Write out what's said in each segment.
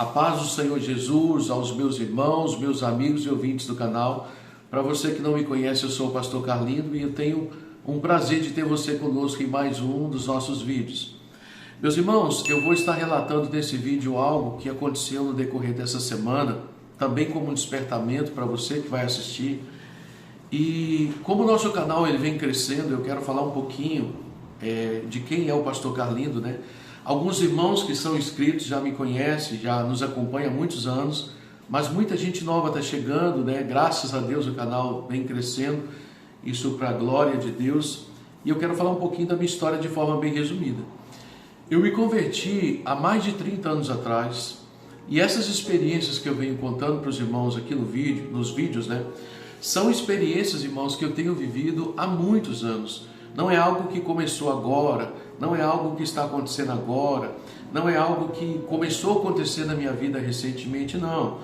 A paz do Senhor Jesus aos meus irmãos, meus amigos e ouvintes do canal. Para você que não me conhece, eu sou o pastor Carlindo e eu tenho um prazer de ter você conosco em mais um dos nossos vídeos. Meus irmãos, eu vou estar relatando nesse vídeo algo que aconteceu no decorrer dessa semana, também como um despertamento para você que vai assistir. E como o nosso canal ele vem crescendo, eu quero falar um pouquinho de quem é o pastor Carlindo, né? Alguns irmãos que são inscritos já me conhecem, já nos acompanham há muitos anos, mas muita gente nova está chegando, né? Graças a Deus o canal vem crescendo, isso para a glória de Deus. E eu quero falar um pouquinho da minha história de forma bem resumida. Eu me converti há mais de 30 anos atrás, e essas experiências que eu venho contando para os irmãos aqui nos vídeos, né? São experiências, irmãos, que eu tenho vivido há muitos anos. Não é algo que começou agora, não é algo que está acontecendo agora, não é algo que começou a acontecer na minha vida recentemente, não.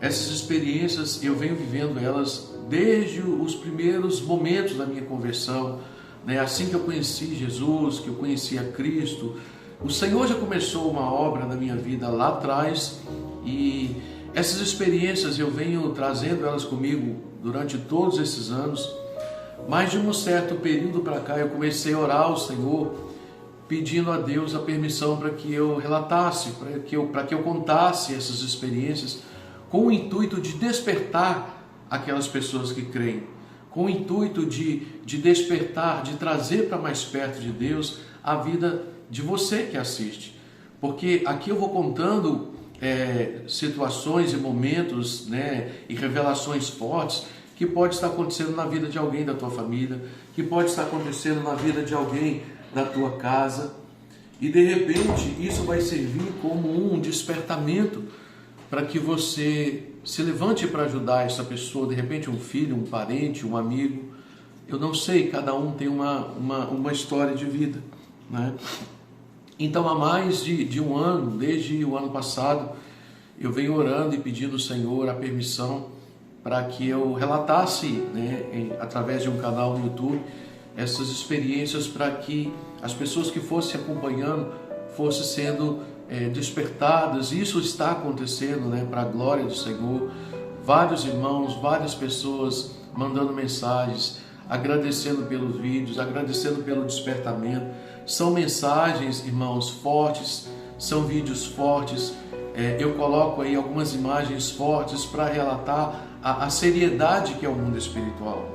Essas experiências eu venho vivendo elas desde os primeiros momentos da minha conversão, né? Assim que eu conheci Jesus, que eu conheci a Cristo, o Senhor já começou uma obra na minha vida lá atrás e essas experiências eu venho trazendo elas comigo durante todos esses anos. Mas de um certo período para cá eu comecei a orar ao Senhor, pedindo a Deus a permissão para que eu relatasse, para que eu contasse essas experiências, com o intuito de despertar aquelas pessoas que creem, com o intuito de despertar, de trazer para mais perto de Deus a vida de você que assiste. Porque aqui eu vou contando situações e momentos, né, e revelações fortes que pode estar acontecendo na vida de alguém da tua família, que pode estar acontecendo na vida de alguém da tua casa, e de repente isso vai servir como um despertamento para que você se levante para ajudar essa pessoa, de repente um filho, um parente, um amigo, eu não sei, cada um tem uma história de vida, né? Então há mais de um ano, desde o ano passado, eu venho orando e pedindo ao Senhor a permissão para que eu relatasse, né, através de um canal no YouTube, essas experiências para que as pessoas que fossem acompanhando fossem sendo despertadas. Isso está acontecendo, né, para a glória do Senhor. Vários irmãos, várias pessoas mandando mensagens, agradecendo pelos vídeos, agradecendo pelo despertamento. São mensagens, irmãos, fortes, são vídeos fortes. Eu coloco aí algumas imagens fortes para relatar a seriedade que é o mundo espiritual.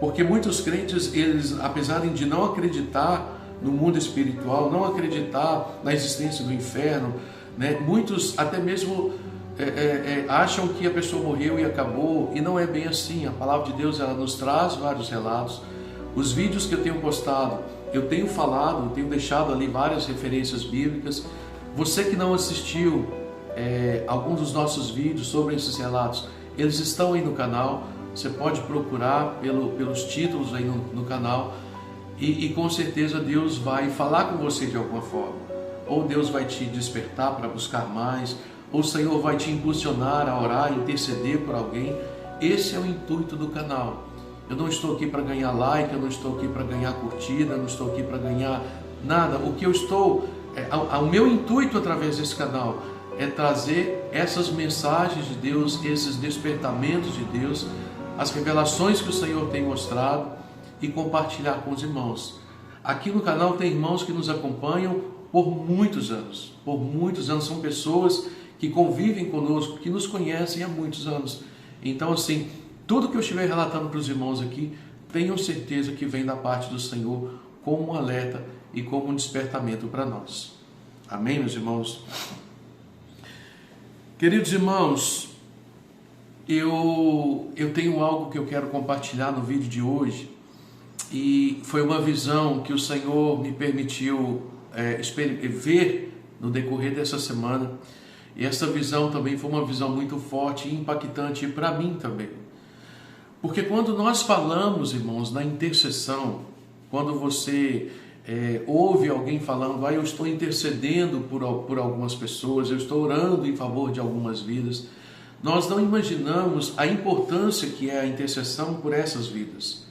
Porque muitos crentes, eles, apesar de não acreditar no mundo espiritual, não acreditar na existência do inferno, né, muitos até mesmo acham que a pessoa morreu e acabou, e não é bem assim. A palavra de Deus, ela nos traz vários relatos. Os vídeos que eu tenho postado, eu tenho falado, eu tenho deixado ali várias referências bíblicas. Você que não assistiu alguns dos nossos vídeos sobre esses relatos, eles estão aí no canal, você pode procurar pelos títulos aí no canal e com certeza Deus vai falar com você de alguma forma. Ou Deus vai te despertar para buscar mais, ou o Senhor vai te impulsionar a orar, interceder por alguém. Esse é o intuito do canal. Eu não estou aqui para ganhar like, eu não estou aqui para ganhar curtida, eu não estou aqui para ganhar nada. O que eu estou, o meu intuito através desse canal é trazer essas mensagens de Deus, esses despertamentos de Deus, as revelações que o Senhor tem mostrado e compartilhar com os irmãos. Aqui no canal tem irmãos que nos acompanham por muitos anos, são pessoas que convivem conosco, que nos conhecem há muitos anos. Então, assim, tudo que eu estiver relatando para os irmãos aqui, tenham certeza que vem da parte do Senhor como um alerta e como um despertamento para nós. Amém, meus irmãos? Queridos irmãos, eu tenho algo que eu quero compartilhar no vídeo de hoje, e foi uma visão que o Senhor me permitiu ver no decorrer dessa semana, e essa visão também foi uma visão muito forte e impactante para mim também. Porque quando nós falamos, irmãos, na intercessão, quando você ouve alguém falando, eu estou intercedendo por algumas pessoas, eu estou orando em favor de algumas vidas, nós não imaginamos a importância que é a intercessão por essas vidas.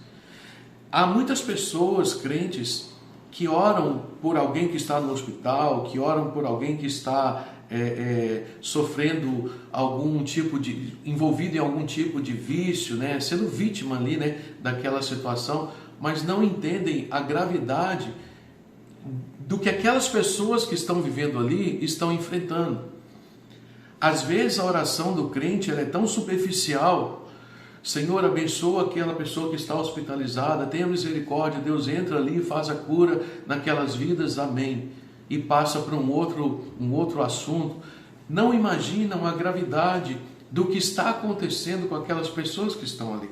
Há muitas pessoas crentes que oram por alguém que está no hospital, que oram por alguém que está sofrendo algum tipo de, envolvido em algum tipo de vício, né? Sendo vítima ali, né, daquela situação, mas não entendem a gravidade do que aquelas pessoas que estão vivendo ali estão enfrentando. Às vezes a oração do crente ela é tão superficial. Senhor, abençoa aquela pessoa que está hospitalizada, tenha misericórdia, Deus entra ali e faz a cura naquelas vidas, amém. E passa para um outro assunto. Não imaginam a gravidade do que está acontecendo com aquelas pessoas que estão ali.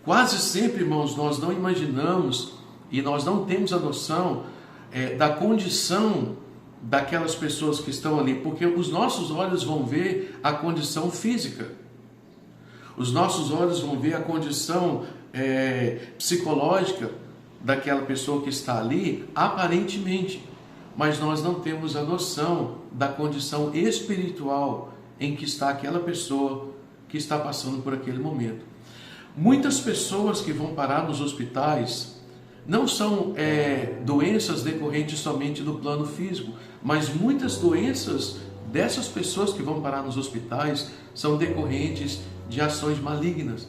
Quase sempre, irmãos, nós não imaginamos e nós não temos a noção da condição daquelas pessoas que estão ali, porque os nossos olhos vão ver a condição física, os nossos olhos vão ver a condição psicológica daquela pessoa que está ali, aparentemente, mas nós não temos a noção da condição espiritual em que está aquela pessoa que está passando por aquele momento. Muitas pessoas que vão parar nos hospitais não são doenças decorrentes somente do plano físico, mas muitas doenças dessas pessoas que vão parar nos hospitais são decorrentes de ações malignas,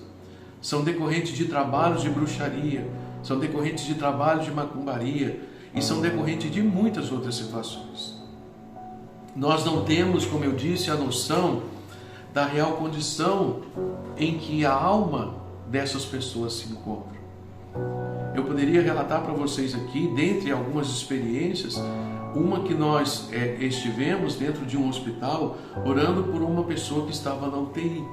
são decorrentes de trabalhos de bruxaria, são decorrentes de trabalhos de macumbaria e são decorrentes de muitas outras situações. Nós não temos, como eu disse, a noção da real condição em que a alma dessas pessoas se encontra. Eu poderia relatar para vocês aqui, dentre algumas experiências, uma que nós estivemos dentro de um hospital orando por uma pessoa que estava na UTI.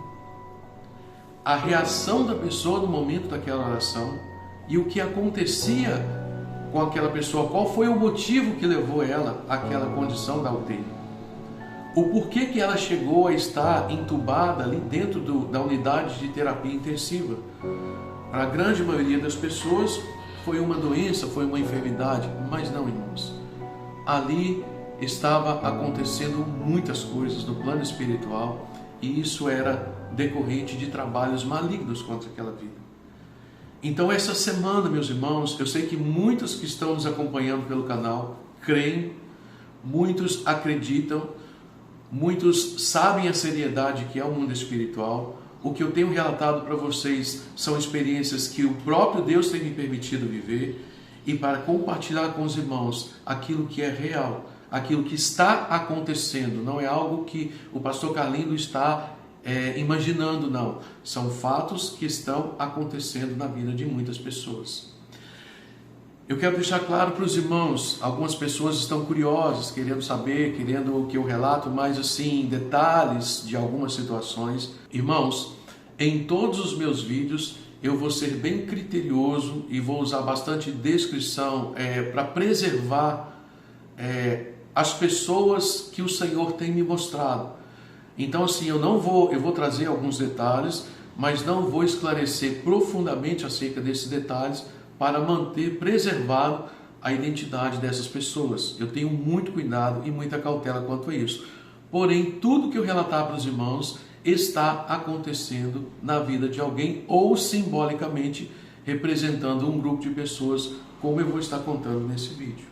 A reação da pessoa no momento daquela oração e o que acontecia com aquela pessoa, qual foi o motivo que levou ela àquela condição da UTI. O porquê que ela chegou a estar entubada ali dentro da unidade de terapia intensiva. Para a grande maioria das pessoas foi uma doença, foi uma enfermidade, mas não, irmãos. Ali estava acontecendo muitas coisas no plano espiritual e isso era decorrente de trabalhos malignos contra aquela vida. Então essa semana, meus irmãos, eu sei que muitos que estão nos acompanhando pelo canal creem, muitos acreditam, muitos sabem a seriedade que é o mundo espiritual. O que eu tenho relatado para vocês são experiências que o próprio Deus tem me permitido viver e para compartilhar com os irmãos aquilo que é real, aquilo que está acontecendo. Não é algo que o pastor Carlindo está imaginando, não. São fatos que estão acontecendo na vida de muitas pessoas. Eu quero deixar claro para os irmãos, algumas pessoas estão curiosas, querendo saber, querendo que eu relato mais assim, detalhes de algumas situações. Irmãos, em todos os meus vídeos eu vou ser bem criterioso e vou usar bastante descrição para preservar as pessoas que o Senhor tem me mostrado. Então assim, eu vou trazer alguns detalhes, mas não vou esclarecer profundamente acerca desses detalhes, para manter preservado a identidade dessas pessoas. Eu tenho muito cuidado e muita cautela quanto a isso. Porém, tudo que eu relatar para os irmãos está acontecendo na vida de alguém ou simbolicamente representando um grupo de pessoas, como eu vou estar contando nesse vídeo.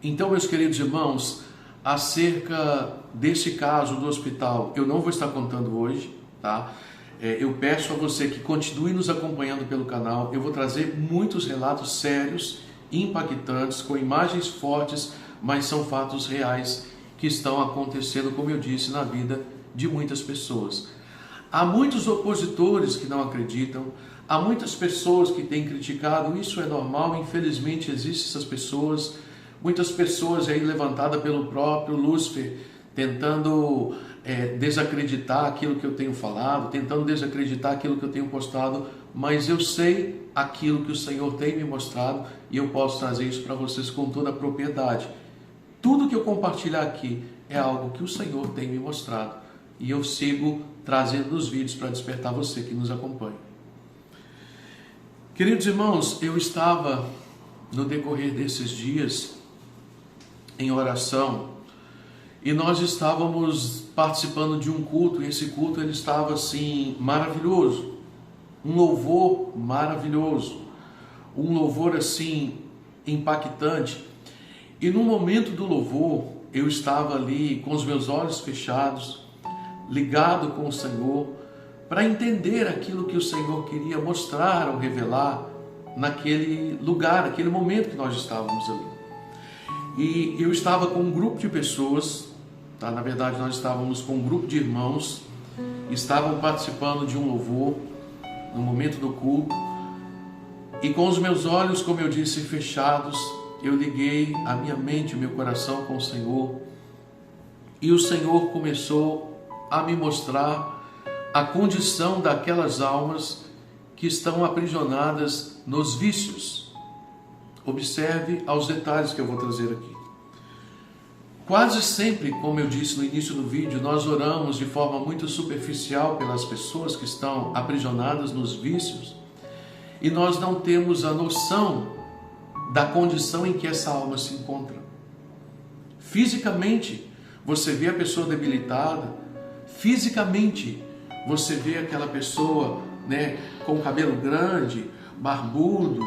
Então, meus queridos irmãos, acerca desse caso do hospital, eu não vou estar contando hoje, tá? Eu peço a você que continue nos acompanhando pelo canal. Eu vou trazer muitos relatos sérios, impactantes, com imagens fortes, mas são fatos reais que estão acontecendo, como eu disse, na vida de muitas pessoas. Há muitos opositores que não acreditam, há muitas pessoas que têm criticado, isso é normal, infelizmente existem essas pessoas, muitas pessoas aí levantadas pelo próprio Lúcifer, tentando desacreditar aquilo que eu tenho falado, tentando desacreditar aquilo que eu tenho postado, mas eu sei aquilo que o Senhor tem me mostrado e eu posso trazer isso para vocês com toda a propriedade. Tudo que eu compartilhar aqui é algo que o Senhor tem me mostrado e eu sigo trazendo nos vídeos para despertar você que nos acompanha. Queridos irmãos, eu estava no decorrer desses dias em oração e nós estávamos participando de um culto, e esse culto ele estava assim maravilhoso, um louvor maravilhoso, um louvor assim impactante. E no momento do louvor, eu estava ali com os meus olhos fechados, ligado com o Senhor, para entender aquilo que o Senhor queria mostrar ou revelar naquele lugar, naquele momento que nós estávamos ali. E eu estava com um grupo de pessoas, tá? Na verdade nós estávamos com um grupo de irmãos, estavam participando de um louvor no momento do culto, e com os meus olhos, como eu disse, fechados, eu liguei a minha mente, o meu coração com o Senhor, e o Senhor começou a me mostrar a condição daquelas almas que estão aprisionadas nos vícios. Observe aos detalhes que eu vou trazer aqui. Quase sempre, como eu disse no início do vídeo, nós oramos de forma muito superficial pelas pessoas que estão aprisionadas nos vícios e nós não temos a noção da condição em que essa alma se encontra. Fisicamente, você vê a pessoa debilitada, fisicamente, você vê aquela pessoa, né, com cabelo grande, barbudo,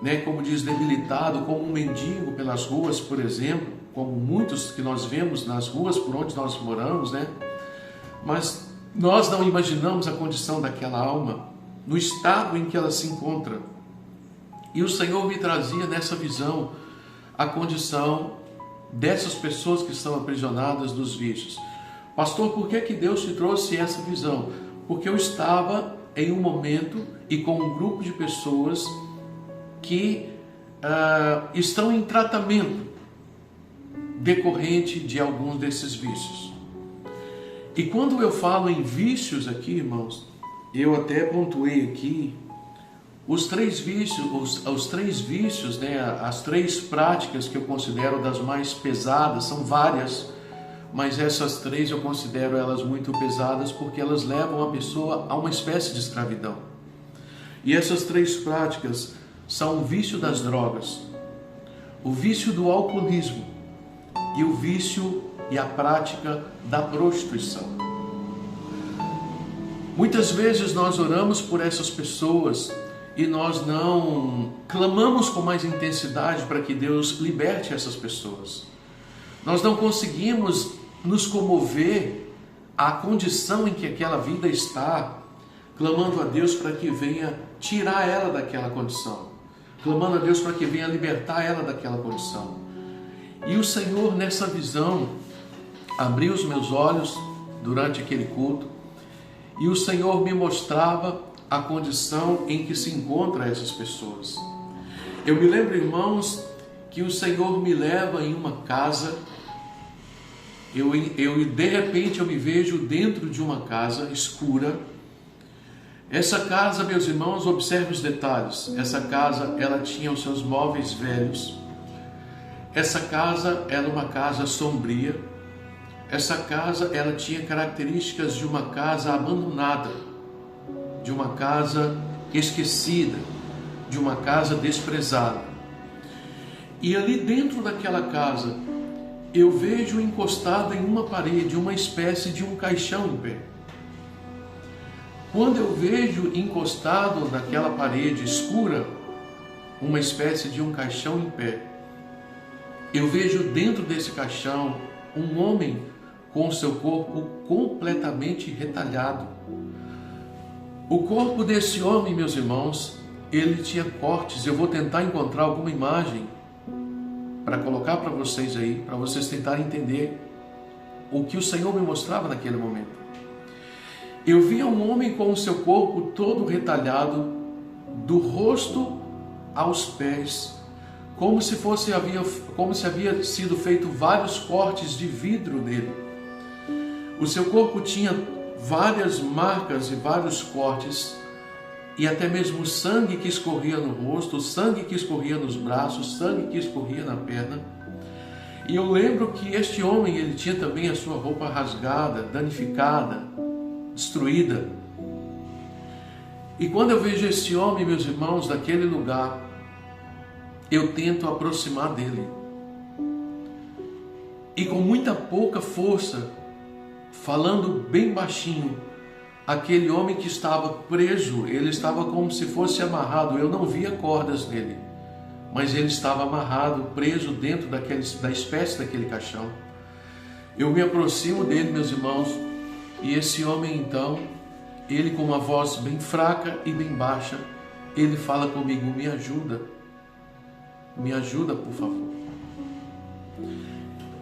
né, como diz, debilitado, como um mendigo pelas ruas, por exemplo, como muitos que nós vemos nas ruas por onde nós moramos, né? Mas nós não imaginamos a condição daquela alma, no estado em que ela se encontra. E o Senhor me trazia nessa visão a condição dessas pessoas que estão aprisionadas dos vícios. Pastor, por que Deus te trouxe essa visão? Porque eu estava em um momento e com um grupo de pessoas que estão em tratamento decorrente de alguns desses vícios. E quando eu falo em vícios aqui, irmãos, eu até pontuei aqui os três vícios, né, as três práticas que eu considero das mais pesadas, são várias, mas essas três eu considero elas muito pesadas porque elas levam a pessoa a uma espécie de escravidão. E essas três práticas são o vício das drogas, o vício do alcoolismo e o vício e a prática da prostituição. Muitas vezes nós oramos por essas pessoas e nós não clamamos com mais intensidade para que Deus liberte essas pessoas. Nós não conseguimos nos comover à condição em que aquela vida está, clamando a Deus para que venha tirar ela daquela condição, clamando a Deus para que venha libertar ela daquela condição. E o Senhor, nessa visão, abriu os meus olhos durante aquele culto e o Senhor me mostrava a condição em que se encontram essas pessoas. Eu me lembro, irmãos, que o Senhor me leva em uma casa, de repente eu me vejo dentro de uma casa escura. Essa casa, meus irmãos, observe os detalhes. Essa casa, ela tinha os seus móveis velhos. Essa casa era uma casa sombria. Essa casa, ela tinha características de uma casa abandonada, de uma casa esquecida, de uma casa desprezada. E ali dentro daquela casa, eu vejo encostado em uma parede uma espécie de um caixão em pé. Quando eu vejo encostado naquela parede escura, uma espécie de um caixão em pé, eu vejo dentro desse caixão um homem com o seu corpo completamente retalhado. O corpo desse homem, meus irmãos, ele tinha cortes. Eu vou tentar encontrar alguma imagem para colocar para vocês aí, para vocês tentarem entender o que o Senhor me mostrava naquele momento. Eu via um homem com o seu corpo todo retalhado, do rosto aos pés, como se havia sido feito vários cortes de vidro nele. O seu corpo tinha várias marcas e vários cortes, e até mesmo sangue que escorria no rosto, sangue que escorria nos braços, sangue que escorria na perna. E eu lembro que este homem, ele tinha também a sua roupa rasgada, danificada, destruída. E quando eu vejo esse homem, meus irmãos, daquele lugar, eu tento aproximar dele. E com muita pouca força, falando bem baixinho, aquele homem que estava preso, ele estava como se fosse amarrado. Eu não via cordas nele, mas ele estava amarrado, preso dentro da espécie daquele caixão. Eu me aproximo dele, meus irmãos, e esse homem então, ele com uma voz bem fraca e bem baixa, ele fala comigo: me ajuda, por favor.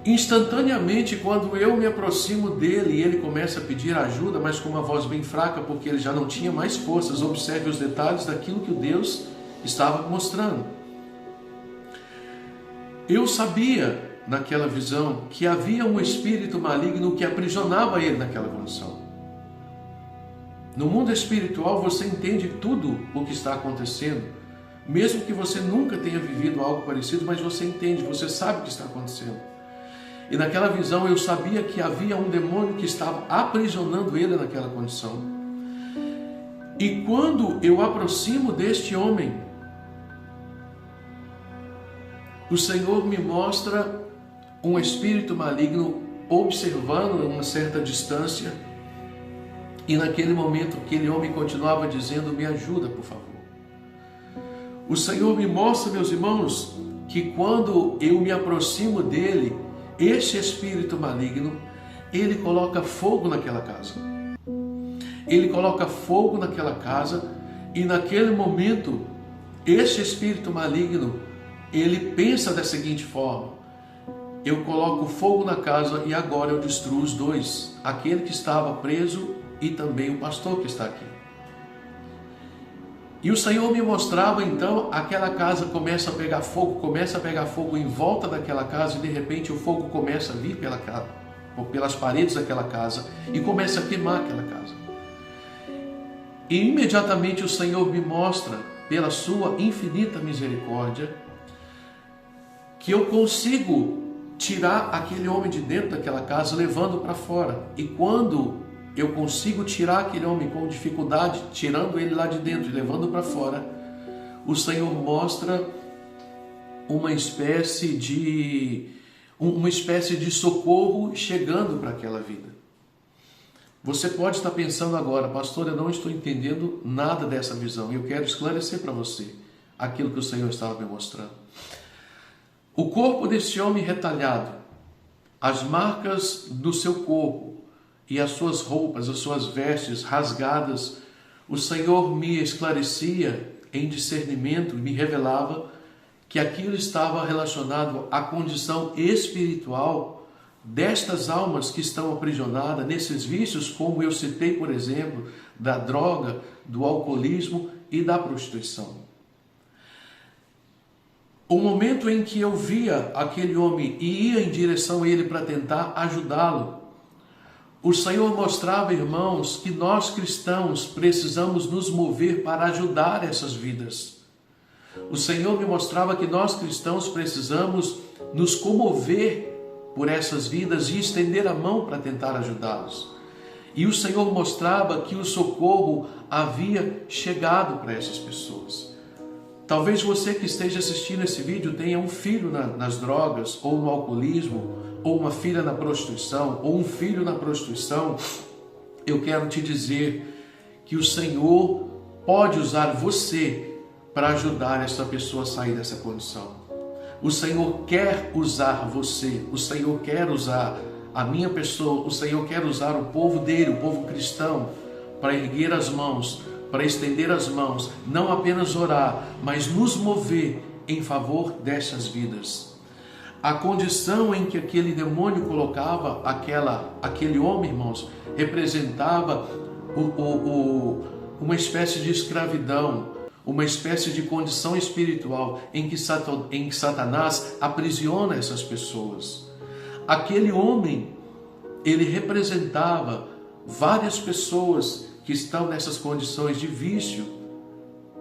Instantaneamente, quando eu me aproximo dele, ele começa a pedir ajuda, mas com uma voz bem fraca, porque ele já não tinha mais forças. Observe os detalhes daquilo que o Deus estava mostrando. Eu sabia, naquela visão, que havia um espírito maligno que aprisionava ele naquela condição. No mundo espiritual, você entende tudo o que está acontecendo, mesmo que você nunca tenha vivido algo parecido, mas você entende, você sabe o que está acontecendo. E naquela visão eu sabia que havia um demônio que estava aprisionando ele naquela condição. E quando eu aproximo deste homem, o Senhor me mostra um espírito maligno observando a uma certa distância. E naquele momento aquele homem continuava dizendo: me ajuda, por favor. O Senhor me mostra, meus irmãos, que quando eu me aproximo dele, este espírito maligno, ele coloca fogo naquela casa. Ele coloca fogo naquela casa e naquele momento, este espírito maligno, ele pensa da seguinte forma: eu coloco fogo na casa e agora eu destruo os dois, aquele que estava preso e também o pastor que está aqui. E o Senhor me mostrava então, aquela casa começa a pegar fogo em volta daquela casa e de repente o fogo começa a vir pelas paredes daquela casa e começa a queimar aquela casa. E imediatamente o Senhor me mostra, pela sua infinita misericórdia, que eu consigo tirar aquele homem de dentro daquela casa, levando para fora. E quando eu consigo tirar aquele homem com dificuldade, tirando ele lá de dentro e levando para fora, o Senhor mostra uma espécie de socorro chegando para aquela vida. Você pode estar pensando agora: pastor, eu não estou entendendo nada dessa visão. E eu quero esclarecer para você aquilo que o Senhor estava me mostrando. O corpo desse homem retalhado, as marcas do seu corpo, e as suas roupas, as suas vestes rasgadas, o Senhor me esclarecia em discernimento, me revelava que aquilo estava relacionado à condição espiritual destas almas que estão aprisionadas nesses vícios, como eu citei, por exemplo, da droga, do alcoolismo e da prostituição. O momento em que eu via aquele homem e ia em direção a ele para tentar ajudá-lo, o Senhor mostrava, irmãos, que nós cristãos precisamos nos mover para ajudar essas vidas. O Senhor me mostrava que nós cristãos precisamos nos comover por essas vidas e estender a mão para tentar ajudá-los. E o Senhor mostrava que o socorro havia chegado para essas pessoas. Talvez você que esteja assistindo esse vídeo tenha um filho nas drogas ou no alcoolismo, ou uma filha na prostituição, ou um filho na prostituição. Eu quero te dizer que o Senhor pode usar você para ajudar essa pessoa a sair dessa condição. O Senhor quer usar você, o Senhor quer usar a minha pessoa, o Senhor quer usar o povo dele, o povo cristão, para erguer as mãos, para estender as mãos, não apenas orar, mas nos mover em favor dessas vidas. A condição em que aquele demônio colocava aquele homem, irmãos, representava uma espécie de escravidão, uma espécie de condição espiritual em que Satanás aprisiona essas pessoas. Aquele homem, ele representava várias pessoas que estão nessas condições de vício,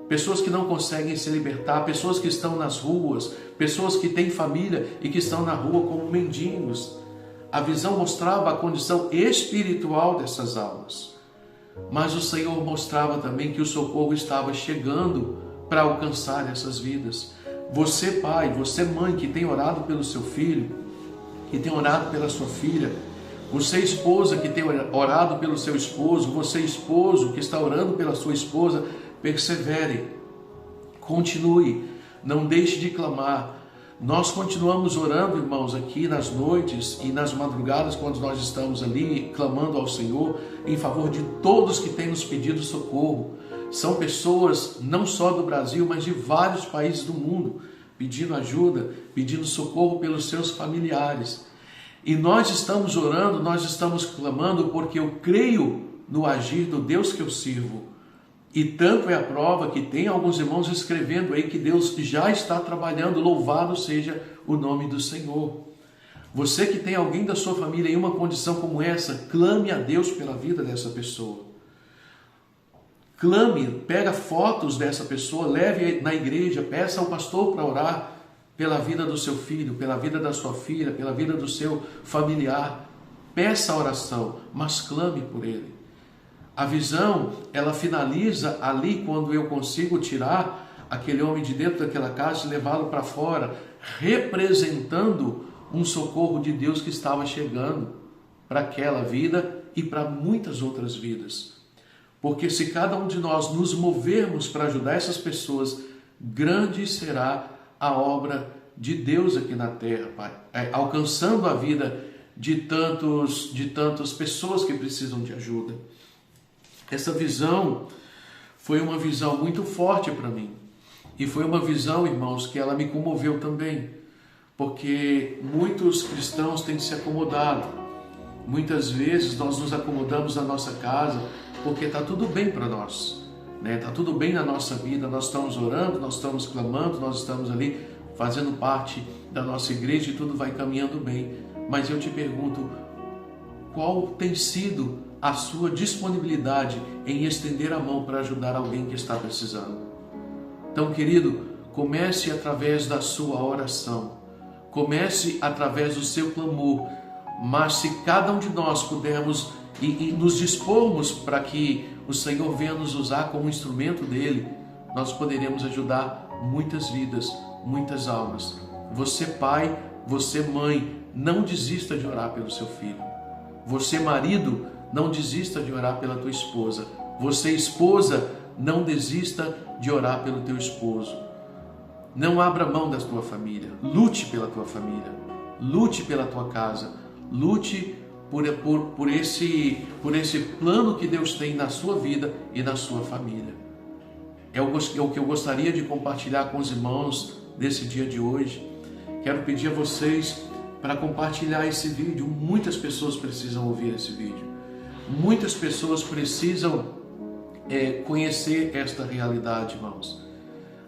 pessoas que não conseguem se libertar, pessoas que estão nas ruas, pessoas que têm família e que estão na rua como mendigos. A visão mostrava a condição espiritual dessas almas. Mas o Senhor mostrava também que o socorro estava chegando para alcançar essas vidas. Você, pai, você, mãe, que tem orado pelo seu filho, que tem orado pela sua filha, você, esposa, que tem orado pelo seu esposo, você, esposo, que está orando pela sua esposa, persevere, continue, não deixe de clamar, Nós continuamos orando, irmãos, aqui nas noites e nas madrugadas, quando nós estamos ali clamando ao Senhor em favor de todos que têm nos pedido socorro. São pessoas não só do Brasil, mas de vários países do mundo, pedindo ajuda, pedindo socorro pelos seus familiares. E nós estamos orando, nós estamos clamando, porque eu creio no agir do Deus que eu sirvo. E tanto é a prova que tem alguns irmãos escrevendo aí que Deus já está trabalhando, louvado seja o nome do Senhor. Você que tem alguém da sua família em uma condição como essa, clame a Deus pela vida dessa pessoa. Clame, pega fotos dessa pessoa, leve na igreja, peça ao pastor para orar pela vida do seu filho, pela vida da sua filha, pela vida do seu familiar. Peça a oração, mas clame por ele. A visão, ela finaliza ali quando eu consigo tirar aquele homem de dentro daquela casa e levá-lo para fora, representando um socorro de Deus que estava chegando para aquela vida e para muitas outras vidas. Porque se cada um de nós nos movermos para ajudar essas pessoas, grande será a obra de Deus aqui na terra, Pai, alcançando a vida de tantas pessoas que precisam de ajuda. Essa visão foi uma visão muito forte para mim. E foi uma visão, irmãos, que ela me comoveu também. Porque muitos cristãos têm se acomodado. Muitas vezes nós nos acomodamos na nossa casa porque está tudo bem para nós. Está tudo bem na nossa vida, nós estamos orando, nós estamos clamando, nós estamos ali fazendo parte da nossa igreja e tudo vai caminhando bem. Mas eu te pergunto, qual tem sido a sua disponibilidade em estender a mão para ajudar alguém que está precisando? Então, querido, comece através da sua oração, comece através do seu clamor, mas se cada um de nós pudermos e nos dispormos para que o Senhor venha nos usar como instrumento dele, nós poderemos ajudar muitas vidas, muitas almas. Você, pai, você, mãe, não desista de orar pelo seu filho. Você, marido, não desista de orar pela tua esposa. Você, esposa, não desista de orar pelo teu esposo. Não abra mão da tua família. Lute pela tua família. Lute pela tua casa. Lute por esse plano que Deus tem na sua vida e na sua família. É o que eu gostaria de compartilhar com os irmãos nesse dia de hoje. Quero pedir a vocês para compartilhar esse vídeo. Muitas pessoas precisam ouvir esse vídeo. Muitas pessoas precisam conhecer esta realidade, irmãos.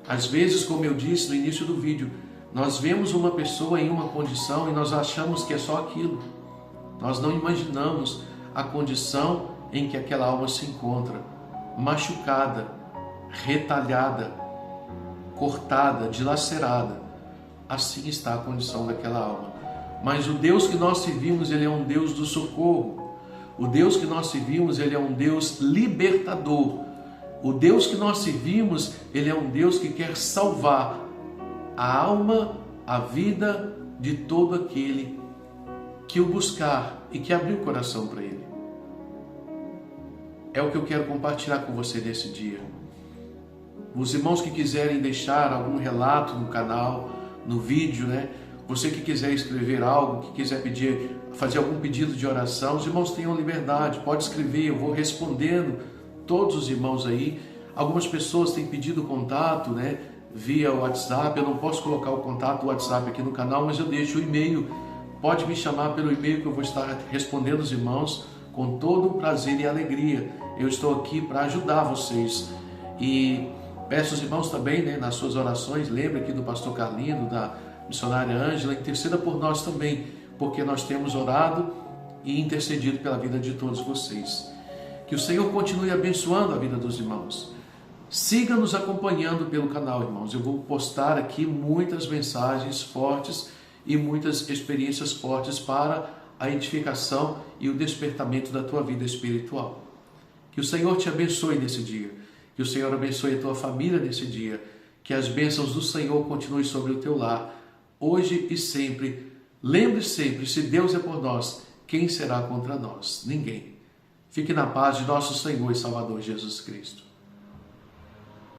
Às vezes, como eu disse no início do vídeo, nós vemos uma pessoa em uma condição e nós achamos que é só aquilo. Nós não imaginamos a condição em que aquela alma se encontra, machucada, retalhada, cortada, dilacerada. Assim está a condição daquela alma. Mas o Deus que nós servimos, Ele é um Deus do socorro. O Deus que nós servimos, Ele é um Deus libertador. O Deus que nós servimos, Ele é um Deus que quer salvar a alma, a vida de todo aquele que o buscar e que abrir o coração para Ele. É o que eu quero compartilhar com você nesse dia. Os irmãos que quiserem deixar algum relato no canal, no vídeo, Você que quiser escrever algo, que quiser fazer algum pedido de oração, os irmãos tenham liberdade, pode escrever, eu vou respondendo todos os irmãos aí. Algumas pessoas têm pedido contato, via WhatsApp. Eu não posso colocar o contato do WhatsApp aqui no canal, mas eu deixo o e-mail. Pode me chamar pelo e-mail que eu vou estar respondendo os irmãos com todo o prazer e alegria. Eu estou aqui para ajudar vocês. E peço aos irmãos também, nas suas orações, lembre aqui do pastor Carlino, da missionária Ângela, interceda por nós também, porque nós temos orado e intercedido pela vida de todos vocês. Que o Senhor continue abençoando a vida dos irmãos. Siga nos acompanhando pelo canal, irmãos. Eu vou postar aqui muitas mensagens fortes e muitas experiências fortes para a edificação e o despertamento da tua vida espiritual. Que o Senhor te abençoe nesse dia. Que o Senhor abençoe a tua família nesse dia. Que as bênçãos do Senhor continuem sobre o teu lar, hoje e sempre. Lembre sempre, se Deus é por nós, quem será contra nós? Ninguém. Fique na paz de nosso Senhor e Salvador Jesus Cristo.